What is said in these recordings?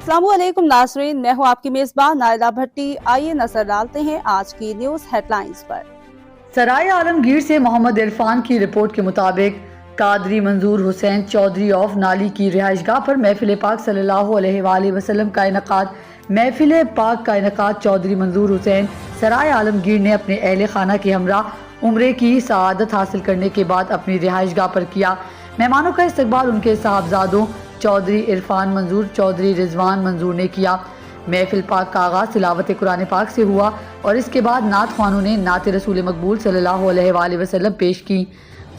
अस्सलामुअलैकुम नाज़रीन, मैं हूँ आपकी मेज़बान नायला भट्टी। आइए नजर डालते हैं आज की न्यूज़ हेडलाइंस पर। सराय आलमगीर से मोहम्मद इरफान की रिपोर्ट के मुताबिक कादरी मंजूर हुसैन चौधरी ऑफ नाली की रिहाइशगाह पर महफिल पाक सल्लल्लाहु अलैहि वसल्लम का इनकाद। महफिल पाक का इनकाद चौधरी मंजूर हुसैन सराय आलमगीर ने अपने अहले खाना के हमरा उम्रे की सआदत हासिल करने के बाद अपनी रिहाइशगाह पर किया। मेहमानों का इस्तकबाल उनके साहबजादों चौधरी इरफान मंजूर, चौधरी रिजवान मंजूर ने किया। महफिल पाक का आगाज़ तिलावत कुरान पाक से हुआ और इसके बाद नात ख्वानों ने नात रसूल मकबूल सल्लल्लाहु अलैहि वसल्लम पेश की।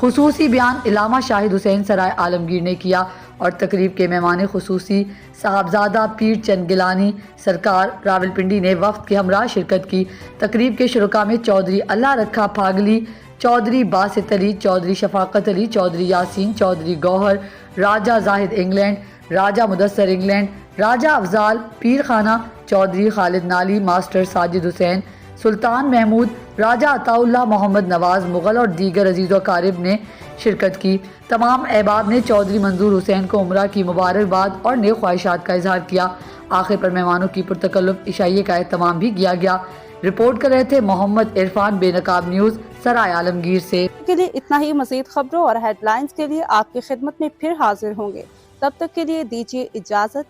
खुसूसी बयान इलामा शाहिद हुसैन सराय आलमगीर ने किया और तकरीब के मेहमान खुसूसी साहबजादा पीर चंद गिलानी सरकार रावलपिंडी ने वफ्द के हमरा शिरकत की। तकरीब के शुरका में चौधरी अल्लाह रखा फागली, चौधरी बासित अली, चौधरी शफाकत अली, चौधरी यासीन, चौधरी गौहर, राजा जाहिद इंग्लैंड, राजा मुदस्सर इंग्लैंड, राजा अफजाल पीर खाना, चौधरी खालिद नाली, मास्टर साजिद हुसैन, सुल्तान महमूद, राजा अताउल्लाह मोहम्मद नवाज मुगल और दीगर अजीज़ व अकारिब ने शिरकत की। तमाम अहबाब ने चौधरी मंजूर हुसैन को उम्रा की मुबारकबाद और नेक ख्वाहिशात का इजहार किया। आखिर पर मेहमानों की पुरतकल्लुफ इशाइये का एहतमाम भी किया गया। रिपोर्ट कर रहे थे मोहम्मद इरफान, बेनकाब न्यूज़, सराय आलमगीर से। के लिए इतना ही। मज़ीद खबरों और हेडलाइंस के लिए आपकी खिदमत में फिर हाजिर होंगे। तब तक के लिए दीजिए इजाज़त।